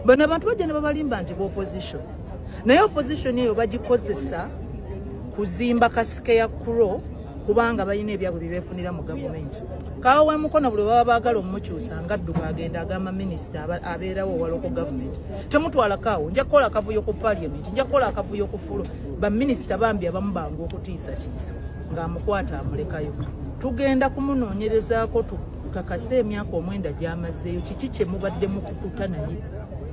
bano abantu bajja ne babalimba nti opposition naye opposition eyo bagikozesa kuzimba kasike ya kuro kubanga bayina ebyabwe bibefunira mu government kawo we mukono buli baba baagala omukyusa ngadduka agenda agamba minister abeerawo wa local government temutwala kawo nja kukola akavuyo ku parliament nja kukola akavuyo ku fulo ba minister bambi abamu bangu okutiisa nga amukwata amulekayo tugenda kumunoonyerezaako tukakase emyaka omwenda gy'amazeeyo kiki kye mubadde mukukuta naye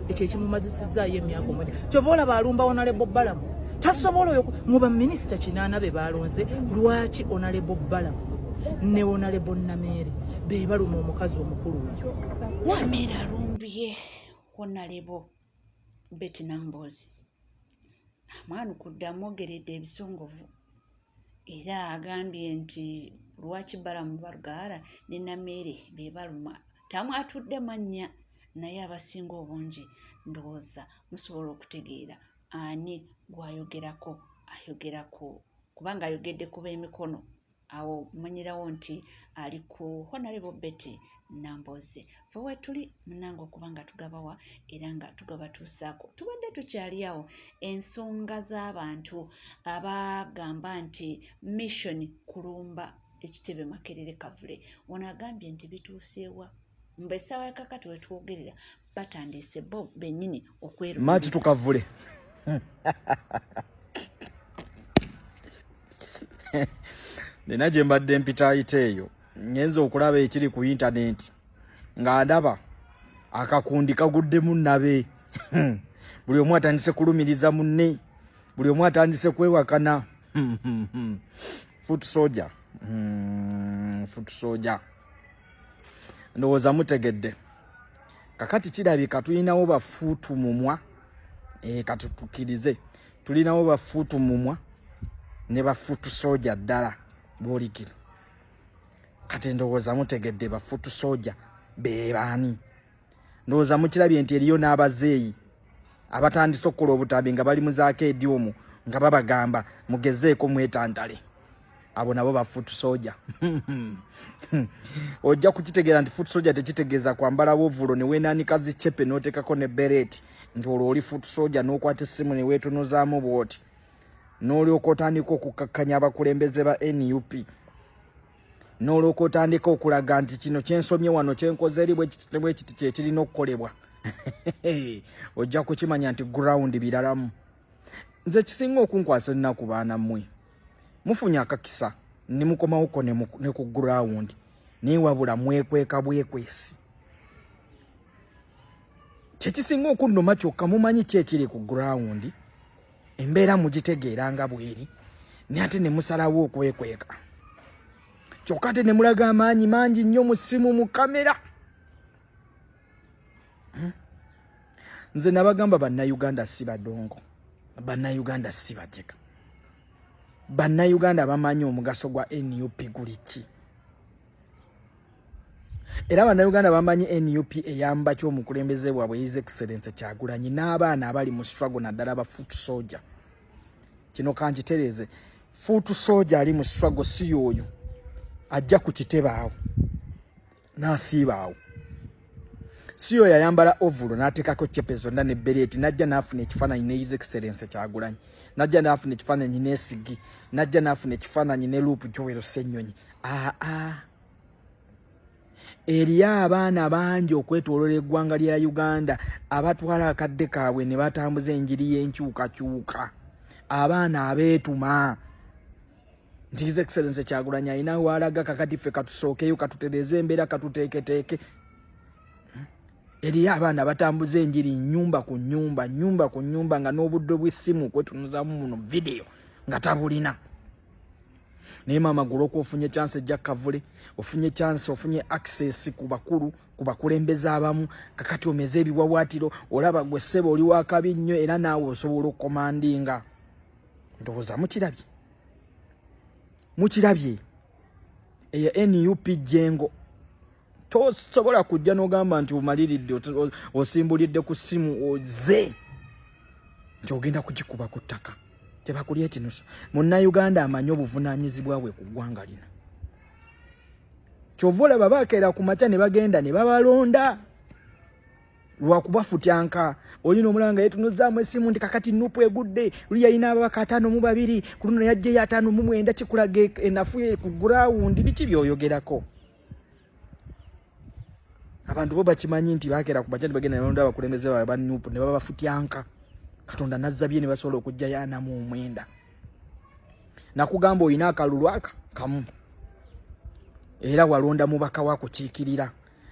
ekyo ekimumazisizaayo emyaka omwenda kyova olaba alumba Honorable Balamu tasobola oyo muba minisita 8 be balonze lwaki Honorable Balamu ne Honorable Namere be baluma omukazi omukulu oyo Namere alumbye Honorable Betty Nambozi amwana kuddamu ogeredde ebisongovu era agambye nti lwaki Balamu Barugara ne Namere be baluma tamu atudde mannya naye abasinga obungi ndowooza musobola okutegeera ani gwayogerako ayogerako kubanga ayogedde kuba emikono awo manyirawo nti ali ku Honorable Betty Nambozi fowe tuli munange okubanga tugabawa era nga tugabatuusaako tubadde tukyali awo ensonga z'abantu abagamba nti mission kulumba ekitebe Makerere Kavule ono agambye nti bituuseewa mbesaawa yakakati wetwogerera batandise bo bennyini okwerumiriza mati tukavule nina gye mbadde mpita ayite eyo ngenza okulaba ekiri ku intaneti nga ndaba akakundi kaguddemu nabe buli omu atandise kulumiriza munne buli omu atandise kwewakana foot soldier ndowooza mutegedde kakati kirabika tulinawo bafuutu mumwa katutukirize tulinawo bafuutu mumwa ne bafuutu soldier ddala boolikira kati ndowooza mutegedde bafuutu soldier be baani ndowooza mukirabye nti eriyo n'abazeeyi abatandise okukola obutambi nga bali mu zaakeedi omwo nga babagamba mugezeeko mwetantale abo nabo bafuutu soldier ojja kukitegeera nti fuutu soldier tekitegeeza kwambala wovulo ne weenaanika zicepe n'oteekako ne bereti nti olwo oli fuutu soldier n'okwata essimu ne weetonozaamu bw'oti n'olyoka otandika okukakkanya abakulembeze ba NUP n'olyoka otandika okulaga nti kino kyensomye wano kyenkoze eri bwe kiti kyekirina okukolebwa ojja kukimanya nti ground biralamu nze kisinga okunkwasa ennaku baana mmwe mufunye akakisa ne mukomawuko ne ku ground naye wabula mwekweka bwekwesi kyekisinga okunnuma kyokka mumanyi ki ekiri ku ground embeera mugitegeera nga bweri naye ate ne musalawo okwekweka kyokka ate ne mulaga amaanyi mangi nnyo mu ssimu mu kamera nze nabagamba bannayuganda si badongo bannayuganda si bateka bannayuganda bamanyi omugaso gwa NUP guli ki era bannayuganda bamanyi NUP eyamba ky'omukulembeze bwabwe His Excellency Kyagulanyi n'abaana abali mu struggle naddala ba foot soldier kino kankitereeze foot soldier ali mu struggle si yoyo ajja ku kitebaawo n'asiibaawo si yoyo yayambala ovulo n'ateekako cepe zonna ne bereti najja n'afuna ekifaananyi ne His Excellency Kyagulanyi najja n'afuna ekifaananyi n'esigi najja n'afuna ekifaananyi ne luupu Joel Ssennyonyi eriyo abaana bangi okwetooloola eggwanga lya Uganda abatwala akadde kaabwe ne batambuza enjiri y'enkyukakyuka abaana abeetuma nti His Excellency Kyagulanyi alina waalaga kakati ffe katusookeyo katutereeze embeera katuteeketeeke eriyo abaana batambuza enjiri nnyumba ku nnyumba nga n'obudde bw'essimu kwetunuzaamu muno video nga tabulina naye maama guloka ofunye chance ejja Kavule ofunye chance ofunye access ku bakulu ku bakulembeze abamu kakati omeze ebiwawaatiro olaba gwe ssebo oli wakabi nnyo era naawe osobola okukomandinga ndowooza mukirabye eyo NUP jengo tosobola kujja n'ogamba nti omaliridde osimbulidde ku ssimu oze nti ogenda kugikuba ku ttaka tebakulya ekinusu munnayuganda amanyi obuvunaanyizibwa bwe ku ggwanga lino kyova olaba baakeera ku makya ne bagenda ne babalonda lwakubafutyanka olina omulanga yetunuzaamu esimu nti kakati nupu egudde luli yalina ababaka 5 ku luno yajjeyo 5 kikulaga enafu ku gurawundi biki byoyogerako abantu bo bakimanyi nti bakera ku bajani bagenda nalonda abakulembeze baabwe ba nupu ne babafutyanka Katonda nazzabye ne basobola okujja yana mu 9 nakugamba oyina akalulu kamu era walonda mubaka wakukiikirira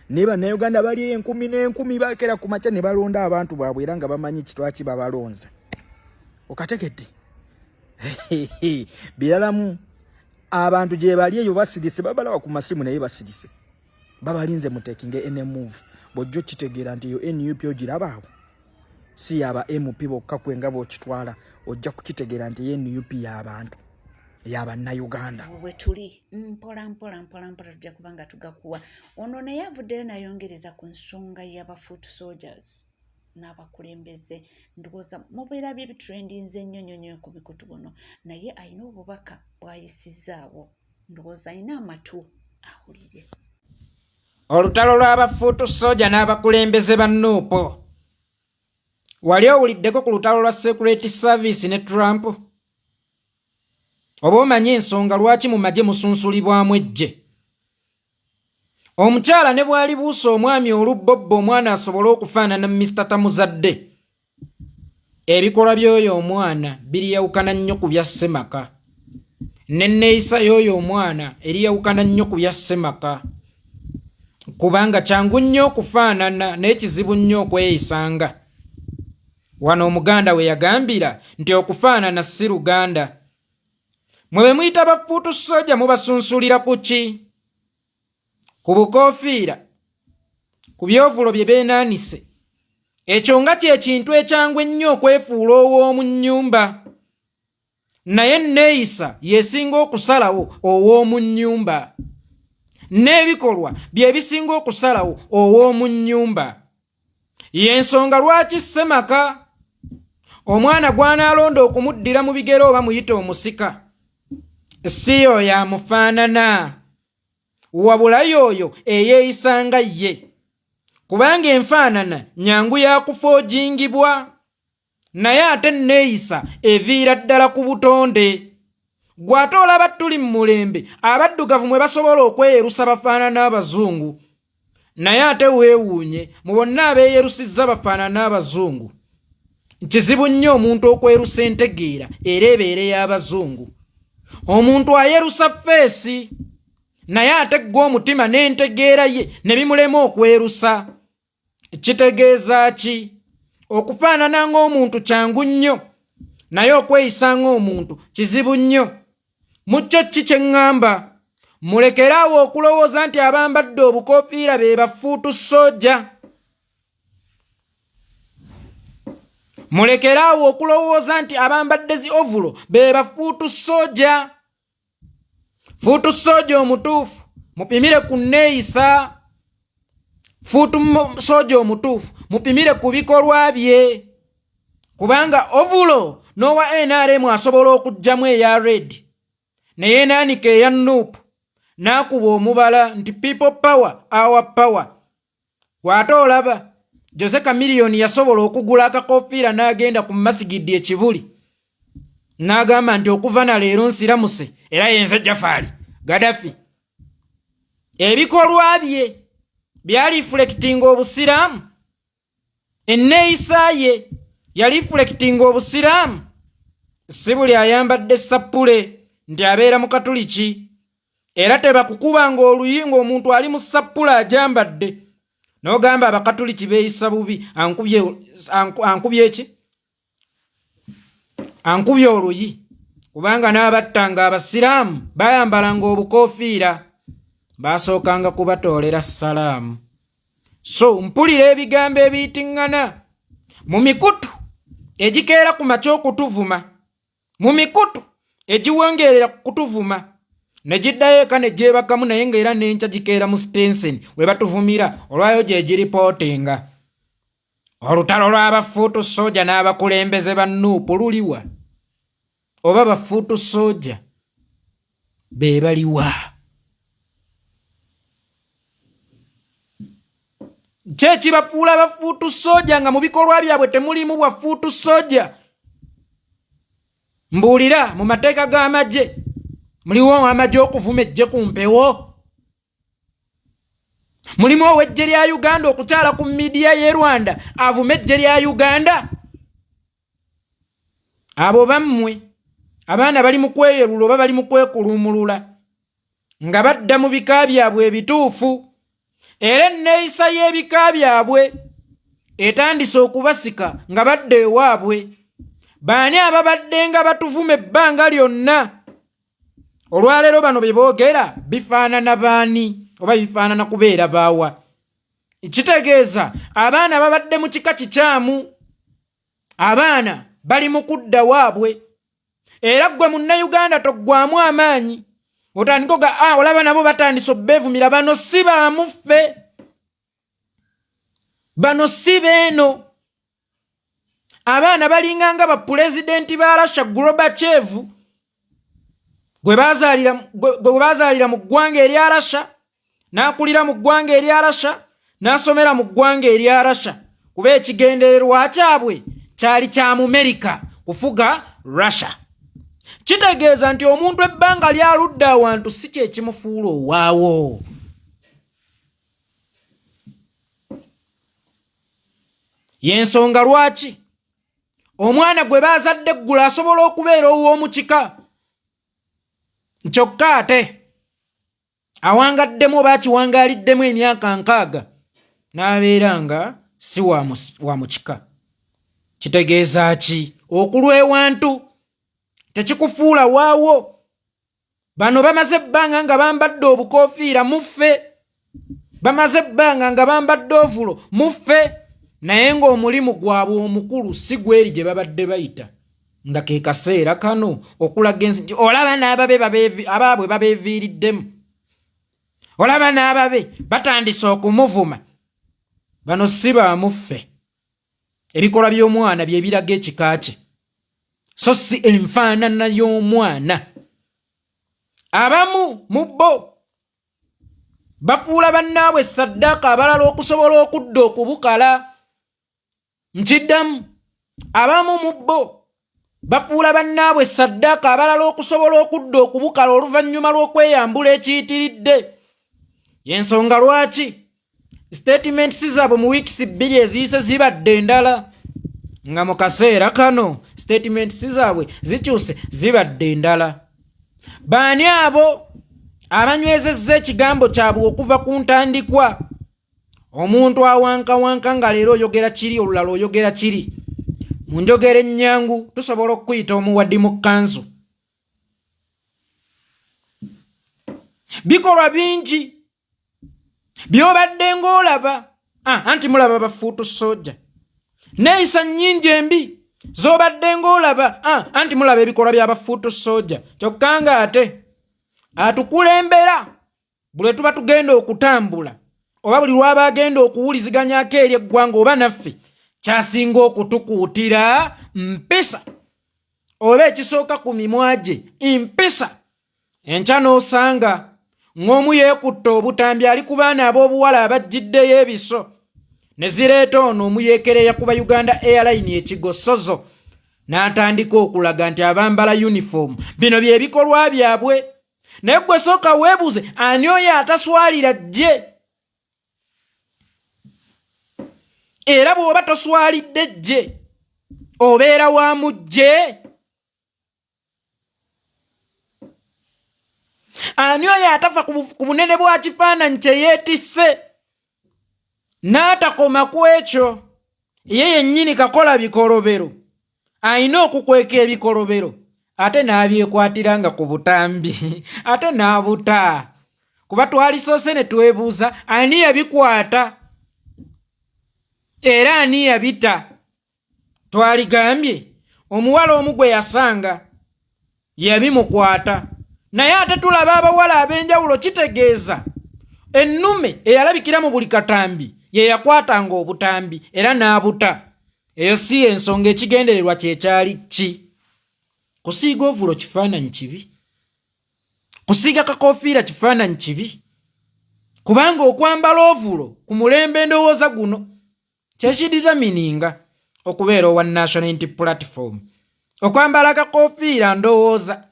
neba na Uganda bali 10,000 bakera ku macha ne balonda abantu baabwe era nga bamanyi kitwaki babalonze okategedde biralamu abantu je bali eyo basirise babalawa ku masimu naye basirise babalinze mutekinge ene move bojjo kitegeera nti yo NUP ogirabaawo si yaba MP bokka kwenga bokitwala ojja kukitegeera nti NUP y'abantu yaba na Uganda bwe tuli mpola tujja kubanga tugakuwa ono naye avuddeyo nayongereza ku nsonga y'abafoot soldiers n'abakulembeze ndowooza mubeera by'ebitrendinze ennyo ku bikutu buno naye alina obubaka bw'ayisizaawo ndowooza alina amatu awulire olutalo lw'abafoot soldier n'abakulembeze ba Nuupo wali owuliddeko ku lutalo lwa Secret Service ne Trump oba omanyi ensonga lwaki mu magye musunsulibwamu ejje omukyala ne bwali buusa omwami olubbobbo omwana asobola okufaanana Mr. Tamuzadde ebikolwa by'oyo omwana biriyawukana nnyo ku bya Ssemaka n'enneeyisa y'oyo omwana eriyawukana nnyo ku bya Ssemaka kubanga kyangu nnyo okufaanana n'ekizibu nnyo okweyisanga wano omuganda we yagambira nti okufaanana si Luganda mwe muyita bafoot soldier mubasunsulira ku ki ku bukoofiira ku byovulo bye beenaanise ekyo nga kyekintu ekyangu ennyo okwefuula ow'omu nnyumba naye neeyisa yeesinga okusalawo ow'omu nnyumba n'ebikolwa bye bisinga okusalawo ow'omu nnyumba y'ensonga lwaki Ssemaka omwana gw'anaalonda okumuddira mu bigero oba muyite omusika si oyo amufaanana wabula y'oyo eyeeyisanga ye kubanga enfaanana nyangu yakufoojingibwa naye ate neeyisa eviira ddala ku butonde gw'ate olaba tuli mu mulembe abaddugavu mwe basobola okweyerusa bafaanana abazungu naye ate weewuunye mu bonna abeeyerusizza bafaanana abazungu kizibu nnyo omuntu okwerusa entegeera era ebeere y'abazungu omuntu ayerusa feesi naye ate gwe omutima n'entegeera ye ne bimulema okwerusa kitegeeza ki okufaanana ng'omuntu kyangu nnyo naye okweyisa ng'omuntu kizibu nnyo mu kyo ki kye ŋŋamba mulekeraawo okulowooza nti abambadde obukoofiira be bafoot soldier mulekeraawo okulowooza nti abambadde zi ovulo be bafoot soldier foot soldier omutuufu mupimire ku nneeyisa foot soldier omutuufu mupimire ku bikolwa bye kubanga ovulo n'owa NRM asobola okujjamu eya red naye naanika eya Nuupu n'akuba omubala nti people power our power gw'ate olaba Jose Chameleone yasobola okugula akakoofiira n'agenda ku masigidi ekibuli n'agamba nti okuva na leero nsiramuse era yenze Jafari Gaddafi ebikolwa bye byali reflecting obusiraamu enneeyisa ye yali reflecting obusiraamu si buli ayambadde sappule nti abeera mu katuliki era tebakukubanga oluyingo omuntu ali mu sappula ajambadde n'ogamba abakatuliki beeyisa bubi ankubye eki ankubye oluyi kubanga n'abattanga abasiraamu bayambalanga obukoofiira baasookanga kubatoolera salaamu so mpulira ebigambo ebiyitiŋŋana mu mikutu egikeera ku makya okutuvuma mu mikutu egiwongerera kutuvuma ne giddayo eka ne gyebakamu naye ng'era n'enkya gikeera mu Stenson we batuvumira olwayo gye giripootinga olutalo lw'abafoot soldier n'abakulembeze ba Nuupu luliwa oba bafoot soldier be baliwa Kyekibafuula bafuutu soja nga mu bikolwa byabwe temulimu bwafuutu soja. Mbuulira mu mateeka g'amagye muliwo amagye okuvuma ejje ku mpewo. Mulimu ow'eggye lya Uganda okukyala ku midiya y'e Rwanda avuma eggye lya Uganda. Abo bammwe abaana bali mu kweyerula oba bali mu kwekulumulula nga badda mu bika byabwe ebituufu. Era enneeyisa y'ebika byabwe etandise okubasika nga badda ewaabwe. Baani ababadde nga batuvuma ebbanga lyonna? Olwaleero bano bye boogera bifaanana baani oba bifaanana kubeera baawa? Kitegeeza abaana babadde mu kika kikyamu. Abaana bali mu kudda waabwe. Era ggwe munnayuganda toggwamu amaanyi. Otandika ga olaba nabo batandise obbeevumira. Bano si baamuffe. Bano si beeno. Abaana balinganga ba pulezidenti ba Russia Gorbachev gwe bazaalira mu ggwanga erya Russia, n'akulira mu ggwanga erya Russia, n'asomera mu ggwanga erya Russia. Kuba ekigendererwa kyabwe kyali kya mu America kufuga Russia. Kitegeeza nti omuntu ebbanga lyaludde awantu si kye kimufuula owaawo. Y'ensonga lwaki omwana gwe baazadde eggulu asobola okubeera ow'omu kika, kyokka ate awangaddemu oba akiwangaaliddemu emyaka 6 n'abeera nga si wa mu kika. Kitegeeza ki? Okulwa ewantu tekikufuula waawo. Bano bamaze ebbanga nga bambadde obukoofiira muffe. Bamaze ebbanga nga bambadde ovulo muffe. Naye ng'omulimu gwabwe omukulu si gweri gye babadde bayita. Nga ke kaseera kano okulaga ensi nti olaba abaabwe babeeviiriddemu. Olaba n'ababe batandise okumuvuma. Bano si baamuffe. Ebikolwa by'omwana bye biraga ekika kye. So si enfaanana y'omwana. Abamu mu bo bafuula bannaabwe saddaaka abalala okusobola okudda okubukala. Nkiddamu, abamu mu bo bafuula bannaabwe saddaaka abalala okusobola okudda okubukala oluvannyuma lw'okweyambula ekiyitiridde. Y'ensonga lwaki statements zaabwe mu weeks 2 eziyise zibadde endala, nga mu kaseera kano statements zaabwe zikyuse zibadde endala. Baani abo abanywezezza ekigambo kyabwe okuva ku ntandikwa? Omuntu awankawanka nga leero oyogera kiri olulala oyogera kiri. Mu njogera ennyangu tusobola okuyita omuwaddi mu kkanzu. Bikolwa bingi by'obadde ng'olaba anti mulaba bafuutu soja. Neeyisa nnyingi embi z'obadde ng'olaba anti mulaba ebikolwa by'abafuutu soja. Kyokka nga ate atukulembera buli tuba tugenda okutambula oba buli lwaba agenda okuwuliziganyako eri eggwanga oba naffe kyasinga okutukuutira mpisa oba ekisooka ku mimwa gye mpisa. Enkya n'osanga ng'omu yeekutte obutambi ali ku baana ab'obuwala abajjiddeyo ebiso ne zireeta ono omuyeekereya kuba Uganda Airline ekigosozo n'atandika okulaga nti abambala uniform bino bye bikolwa byabwe. Naye gwe sooka weebuuze ani oyo ataswalira gye? Era bw'oba toswalidde gye obeera wa mugye? Ani oyo atafa ku bunene bwa kifaananyi kye yeetisse n'atakoma ku ekyo? Ye yennyini kakola bikolobero ayina okukweka ebikolobero ate n'abyekwatira nga ku butambi ate n'abuta. Kuba twalisoose ne twebuuza ani yabikwata era ani yabita? Twaligambye omuwala omu gwe yasanga yabimukwata. Naye ate tulaba abawala ab'enjawulo. Kitegeeza ennume eyalabikira mu buli katambi ye yakwatanga obutambi era n'abuta. Eyo si ensonga. Ekigendererwa kye kyali ki? Kusiiga ovulo kifaananyi kibi, kusiiga kakoofiira kifaananyi kibi, kubanga okwambala ovulo ku mulembe ndowooza guno kyekiditamininga okubeera owa national unity platform. Okwambala akakofiira ndowooza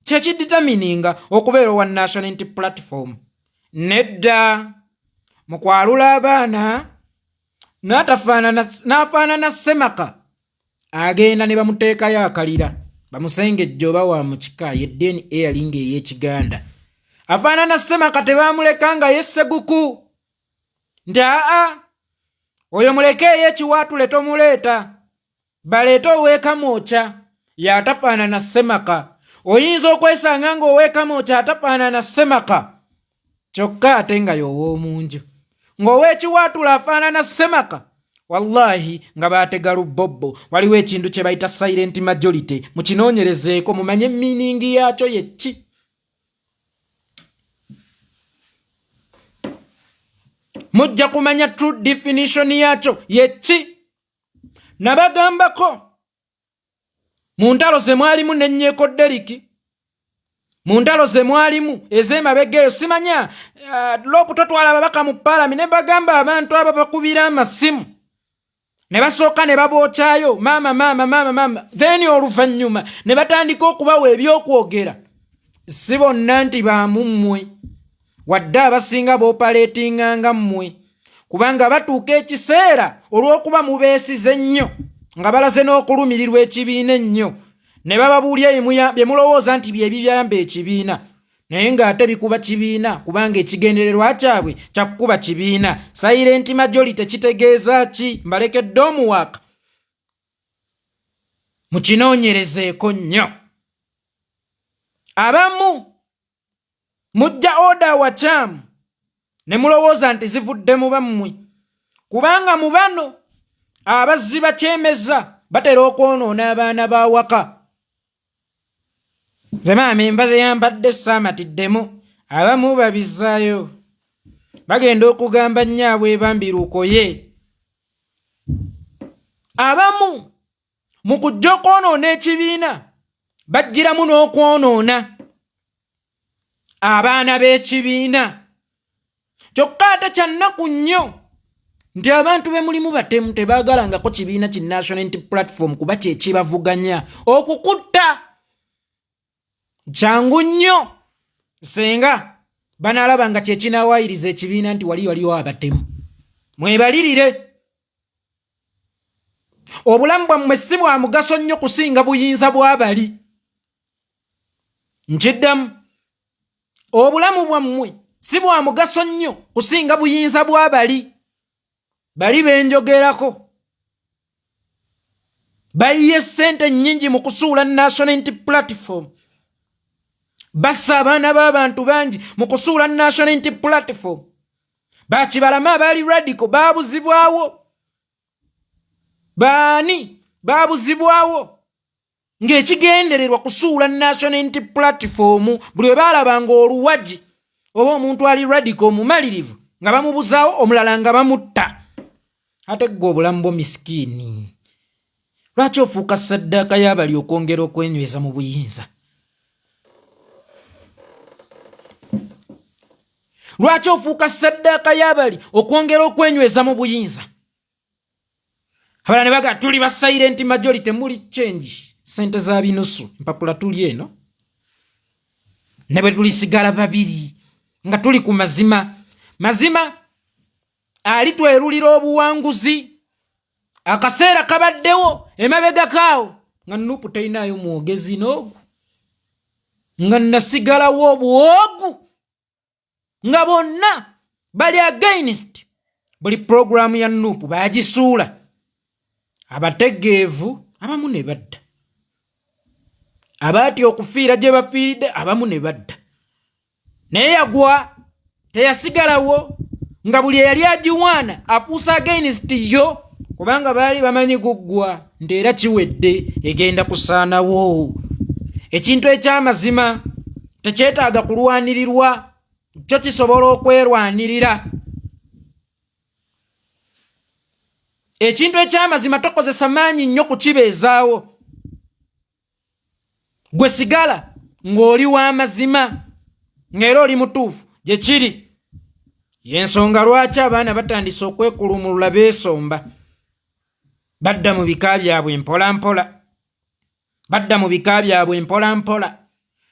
kyekiditamininga okubeera owa national unity platform. Nedda mukwalula abaana n'afaanana Ssemaka agenda ne bamuteekayo akalira bamusengejja oba wa mu kika yeddeni eyalinga ey'Ekiganda. Afaanana Ssemaka tebaamuleka nga yesseguku nti oyo muleke ey'ekiwaatule tomuleeta baleeta oweekamooca y'atafaanana Ssemaka. Oyinza okwesanga nga oweekamooca atafaanana Ssemaka kyokka ate nga y'ow'omunju, ng'oweekiwaatula afaanana Ssemaka. Wallahi nga baatega lubbobbo. Waliwo ekintu kye bayita silent majority, mukinoonyerezeeko mumanye miiningi yaakyo ye ki. Mujja kumanya true definition yaakyo ye ki. Nabagambako mu ntalo ze mwalimu n'ennyeeko Deriki, mu ntalo ze mwalimu ez'emabega eyo simanya lopu totwala ababaka mu paalami ne bagamba abantu abo bakubira amasimu ne basooka ne babookyayo maama then oluvannyuma ne batandika okubawa ebyokwogera. Si bonna nti baamummwe wadde abasinga boopaleetinganga mmwe, kubanga batuuka ekiseera olw'okuba mubeesize ennyo nga balaze n'okulumirirwa ekibiina ennyo ne bababuulya bye mulowooza nti bye biyamba ekibiina, naye ng'ate bikuba kibiina kubanga ekigendererwa kyabwe kya kukuba kibiina. Silent majority kitegeeza ki? Mbalekedde omuwaaka mukinoonyerezeeko nnyo. Abamu mujja oda wakyamu ne mulowooza nti zivudde mu bammwe, kubanga mu bano abazzi bakyemeza batera okwonoona abaana ba waka. Nze maama embaze yambadde saamatiddemu, abamu babizaayo bagenda okugamba nnyaabwe ebambiruukoye. Abamu mu kujja okwonoona ekibiina bajjiramu n'okwonoona abaana b'ekibiina. Kyokka ate kya nnaku nnyo nti abantu be mulimu batemu tebaagalangako kibiina ki National Unity Platform kuba kye kibavuganya. Okukutta kyangu nnyo senga banaalaba nga kye kinawaayiriza ekibiina nti waliwo abatemu. Mwebalirire. Obulamu bwammwe si bwa mugaso nnyo kusinga buyinza bw'abali. Nkiddamu, obulamu bwammwe si bwa mugaso nnyo kusinga buyinza bw'abali. Bali benjogerako bayiye ssente nnyingi mu kusuula National Unity Platform, bassa abaana b'abantu bangi mu kusuula National Unity Platform. Bakibalama abaali radical baabuzibwawo. Baani baabuzibwawo ng'ekigendererwa kusuula National Unity Platform. Buli we baalabanga oluwaji oba omuntu ali radical omumalirivu nga bamubuzaawo, omulala nga bamutta. Ate gwe obulamu bwo miskiini. Lwaki ofuuka ssaddaaka y'abali okwongera okwenyweza mu buyinza? Lwaki ofuuka ssaddaaka y'abali okwongera okwenyweza mu buyinza? Abala ne baga tuli ba silent majority, muli change sente za binusu empapula tuli eno ne bwe tulisigala babiri nga tuli ku mazima. Mazima ali twerulira obuwanguzi. Akaseera kabaddewo emabega kaawo nga Nuupu tayinaayo mwogezi n'ogu, nga nasigalawo obwogu, nga bonna bali against buli programu ya Nuupu bagisuula. Abategeevu abamu ne badda, abaatya okufiira gye bafiiridde abamu ne badda, naye yagwa teyasigalawo nga buli eyali agiwaana apuusa against yo, kubanga baali bamanyi guggwa nti era kiwedde egenda kusaanawo. Ekintu eky'amazima tekyetaaga kulwanirirwa, kyo kisobola okwerwanirira. Ekintu eky'amazima tokozesa maanyi nnyo kukibeezaawo. Gwe sigala ng'oli w'amazima ng'era oli mutuufu gye kiri. Yensonga lwaki abaana batandise okwekulumulula beesomba. Badda mu bika byabwe mpola mpola. Badda mu bika byabwe mpola mpola.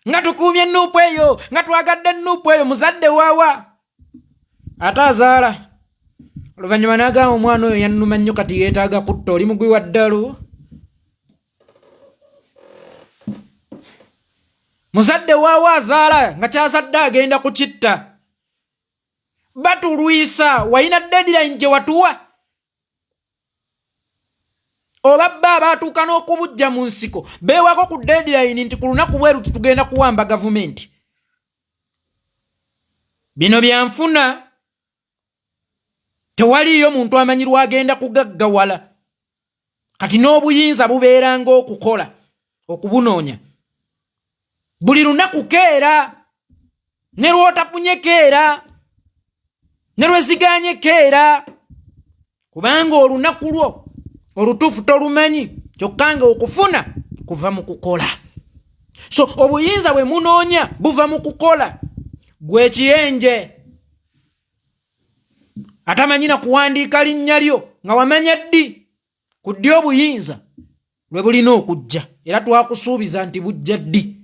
Nga tukuumye Nuupu eyo, nga twagadde Nuupu eyo muzadde waawa. Ate azaala. Oluvannyuma n'agamba omwana oyo yannuma nnyo kati yeetaaga kutta oli mugwi wa ddalu. Muzadde waawa azaala nga kyazadde agenda kukitta. Batulwisa wayina deadline gye watuwa. Oba bba abatuuka n'okubujja mu nsiko beewako ku deadline nti ku lunaku bweru tugenda kuwamba gavumenti. Bino byanfuna. Tewaliyo muntu amanyirwa agenda kugaggawala. Kati n'obuyinza bubeeranga okukola okubunoonya. Buli lunaku keera. Ne lw'otafunye keera. Ne lweziganye keera. Kubanga olunaku lwo olutuufu tolumanyi. Kyokka nga okufuna kuva mu kukola. So obuyinza bwe munoonya buva mu kukola. Gwe kiyenje. Atamanyina kuwandiika linnya lyo nga wamanya ddi ku ddi obuyinza lwe bulina okujja era twakusuubiza nti bujja ddi.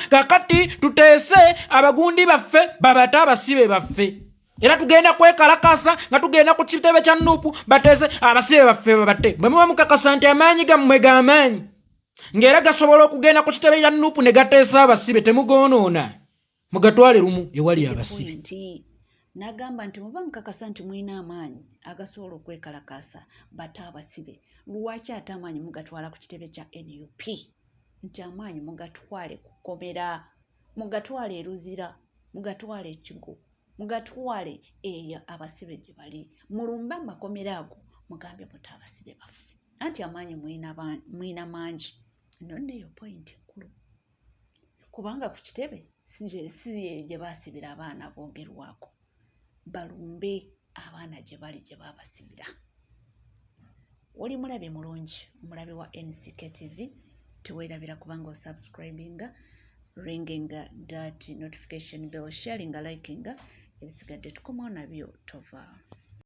Kakati tuteese abagundi baffe babate abasibe baffe era tugenda kwekalakasa nga tugenda ku kitebe kya Nuupu bateese abasibe baffe babate. Bwe muba mukakasa nti amaanyi gammwe g'amaanyi ng'era gasobola okugenda ku kitebe kya Nuupu ne gateesa abasibe temugonoona mugatwale lumu ewali abasibe. N'agamba nti muba mukakasa nti mulina amaanyi agasobola okwekalakasa bate abasibe. Lwaki ate amaanyi mugatwala ku kitebe kya NUP? Nti amaanyi mugatwale ku kkomera, mugatwale e Luzira, mugatwale e Kigo, mugatwale eyo abasibe gye bali. Mulumbe amakomera ago mugambe muti abasibe baffe. Anti amaanyi mulina mangi. Nno nneeyo point enkulu. Kubanga ku kitebe si gye baasibira abaana boogerwako. Balumbe abaana gye bali gye baabasibira. Oli mulabe mulungi, omulabe wa NCK TV. Tuweerabira kubanga osubscribinga, ringinga that notification bell, sharinga, likinga. Ebisigadde tukomawo nabyo tova.